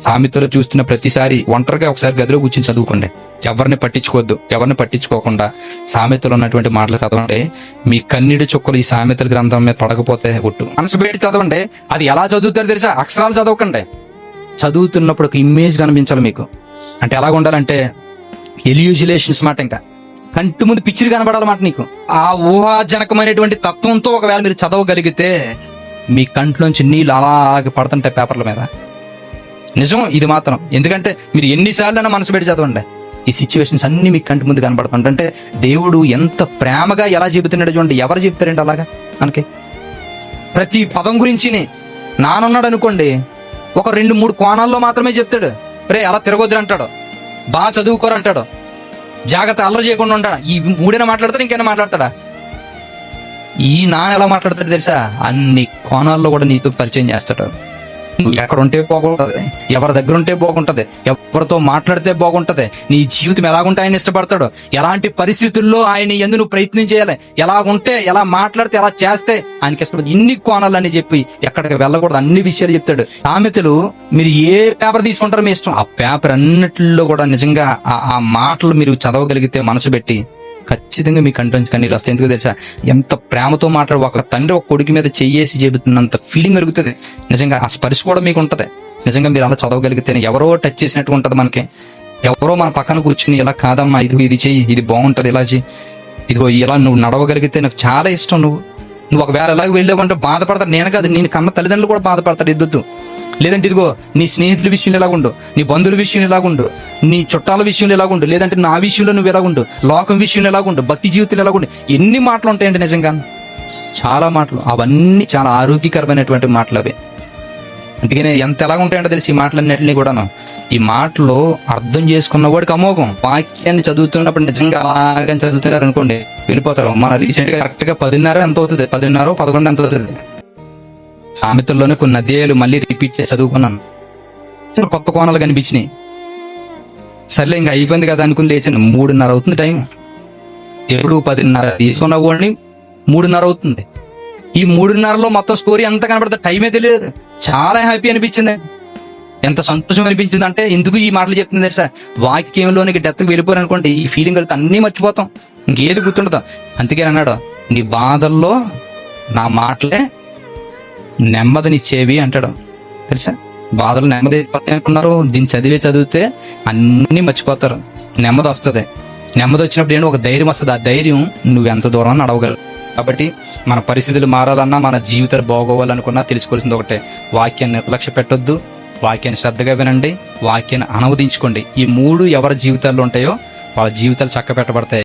సామెతలు చూస్తున్న ప్రతిసారి ఒంటరిగా ఒకసారి గదిలో కూర్చొని చదువుకోండి. ఎవరిని పట్టించుకోవద్దు. ఎవరిని పట్టించుకోకుండా సామెతలు ఉన్నటువంటి మాటలు చదవండి. మీ కన్నీటి చుక్కలు ఈ సామెతల గ్రంథం మీద పడకపోతే ఒట్టు. మనసు పెట్టి చదవండి. అది ఎలా చదువుతారో తెలుసా? అక్షరాలు చదవకండి. చదువుతున్నప్పుడు ఒక ఇమేజ్ కనిపించాలి మీకు. అంటే ఎలాగ ఉండాలంటే ఎల్యూజులేషన్స్ మాట, ఇంకా కంటి ముందు పిక్చర్ కనబడాలన్నమాట నీకు. ఆ ఊహాజనకమైనటువంటి తత్వంతో ఒకవేళ మీరు చదవగలిగితే మీ కంట్లోంచి నీళ్ళు అలాగే పడుతుంటాయి పేపర్ల మీద. నిజం ఇది మాత్రం. ఎందుకంటే మీరు ఎన్నిసార్లు మనసు పెట్టి చదవండి, ఈ సిచ్యువేషన్స్ అన్ని మీకు కంటి ముందు కనబడుతుంటాయి. అంటే దేవుడు ఎంత ప్రేమగా ఎలా చెబుతున్నాడు చూడండి. ఎవరు చెప్తారండి అలాగా మనకి? ప్రతి పదం గురించి నానున్నాడు అనుకోండి, ఒక 2-3 కోణాల్లో మాత్రమే చెప్తాడు. రే అలా తిరగొద్దు అంటాడు, బాగా చదువుకోరు అంటాడు, జాగ్రత్త అల్లరి చేయకుండా ఉంటాడా. ఈ 3 మాట్లాడతాడు, ఇంకైనా మాట్లాడతాడా? ఈ నాన్న ఎలా మాట్లాడతాడు తెలుసా? అన్ని కోణాల్లో కూడా నీతో పరిచయం చేస్తాడు. నువ్వు ఎక్కడ ఉంటే బాగుంటది, ఎవరి దగ్గర ఉంటే బాగుంటది, ఎవరితో మాట్లాడితే బాగుంటది, నీ జీవితం ఎలాగుంటే ఆయన ఇష్టపడతాడు, ఎలాంటి పరిస్థితుల్లో ఆయన ఎందు నువ్వు ప్రయత్నం చేయాలి, ఎలాగుంటే, ఎలా మాట్లాడితే, ఎలా చేస్తే ఆయనకి ఇష్టపడదు. ఇన్ని కోణాలని చెప్పి ఎక్కడికి వెళ్ళకూడదు అన్ని విషయాలు చెప్తాడు. సామెతలు మీరు ఏ పేపర్ తీసుకుంటారో మీ ఇష్టం. ఆ పేపర్ అన్నిటిలో కూడా నిజంగా ఆ మాటలు మీరు చదవగలిగితే మనసు పెట్టి ఖచ్చితంగా మీ కంట్లోంచి కన్నీళ్ళు వస్తాయి. ఎందుకు తెలుసా? ఎంత ప్రేమతో మాట్లాడు. ఒక తండ్రి ఒక కొడుకు మీద చెయ్యేసి చెబుతున్నంత ఫీలింగ్ కలుగుతుంది. నిజంగా ఆ స్పర్శ కూడా మీకు ఉంటుంది. నిజంగా మీరు అలా చదవగలిగితేనే ఎవరో టచ్ చేసినట్టు ఉంటుంది మనకి. ఎవరో మన పక్కన కూర్చుని ఇలా కాదమ్మా, ఇది చెయ్యి, ఇది బాగుంటుంది, ఇలా చెయ్యి, ఇదిగో ఇలా నువ్వు నడవగలిగితే నాకు చాలా ఇష్టం. నువ్వు ఒకవేళ ఎలాగ వెళ్ళావంటే బాధపడతాడు. నేను కాదు, నేను కన్న తల్లిదండ్రులు కూడా బాధపడతాడు. ఎద్దు. లేదంటే ఇదిగో నీ స్నేహితుల విషయంలో ఎలాగుండు, నీ బంధువుల విషయంలో ఎలాగుండు, నీ చుట్టాల విషయంలో ఎలాగుండు, లేదంటే నా విషయంలో నువ్వు ఎలాగుండు, లోకం విషయంలో ఎలాగుండు, భక్తి జీవితంలో ఎలాగుండు. ఎన్ని మాటలు ఉంటాయండి నిజంగా, చాలా మాటలు. అవన్నీ చాలా ఆరోగ్యకరమైనటువంటి మాటలు అవి. అందుకనే ఎంత ఎలాగ ఉంటాయంటే తెలిసి ఈ మాటలన్నింటినీ కూడాను. ఈ మాటలు అర్థం చేసుకున్న వాడికి అమోఘం. వాక్యాన్ని చదువుతున్నప్పుడు నిజంగా అలాగే చదువుతున్నారు అనుకోండి, వెళ్ళిపోతారు. మన రీసెంట్ గా కరెక్ట్ గా 10:30 ఎంత అవుతుంది, 10:30, 11 ఎంత అవుతుంది. సామెతల్లోనే కొన్ని అధ్యాయాలు మళ్ళీ రిపీట్ చేసి చదువుకున్నాను. కొత్త కోణాలు కనిపించినాయి. సర్లే ఇంకా అయిపోయింది కదా అనుకుని లేచాను. 3:30 అవుతుంది టైం. ఎప్పుడు 10:30 తీసుకున్న వాడిని 3:30 అవుతుంది. ఈ 3:30లో మొత్తం స్టోరీ అంతా కనబడుతుంది, టైమే తెలియదు. చాలా హ్యాపీ అనిపించింది. ఎంత సంతోషం అనిపించింది అంటే, ఎందుకు ఈ మాటలు చెప్తుంది సార్, వాక్యంలోనికి డెత్కి వెళ్ళిపోయారు అనుకోండి, ఈ ఫీలింగ్ కలిగితే అన్నీ మర్చిపోతాం, ఇంకేది గుర్తుండదు. అందుకే అన్నాడు, నీ బాధల్లో నా మాటలే నెమ్మదినిచ్చేవి అంటాడు. తెలుసా? బాధలు నెమ్మది అనుకున్నారు, దీన్ని చదివితే అన్నీ మర్చిపోతారు. నెమ్మది వస్తుంది. నెమ్మది వచ్చినప్పుడు ఏంటి, ఒక ధైర్యం వస్తుంది. ఆ ధైర్యం నువ్వు ఎంత దూరం నడవగలవు. కాబట్టి మన పరిస్థితులు మారాలన్నా, మన జీవితాలు బాగోవాలనుకున్నా తెలుసుకోవాల్సింది ఒకటే, వాక్యాన్ని నిర్లక్ష్య పెట్టొద్దు, వాక్యాన్ని శ్రద్ధగా వినండి, వాక్యాన్ని అనువదించుకోండి. ఈ 3 ఎవరి జీవితాల్లో ఉంటాయో వాళ్ళ జీవితాలు చక్కబెట్టబడతాయి.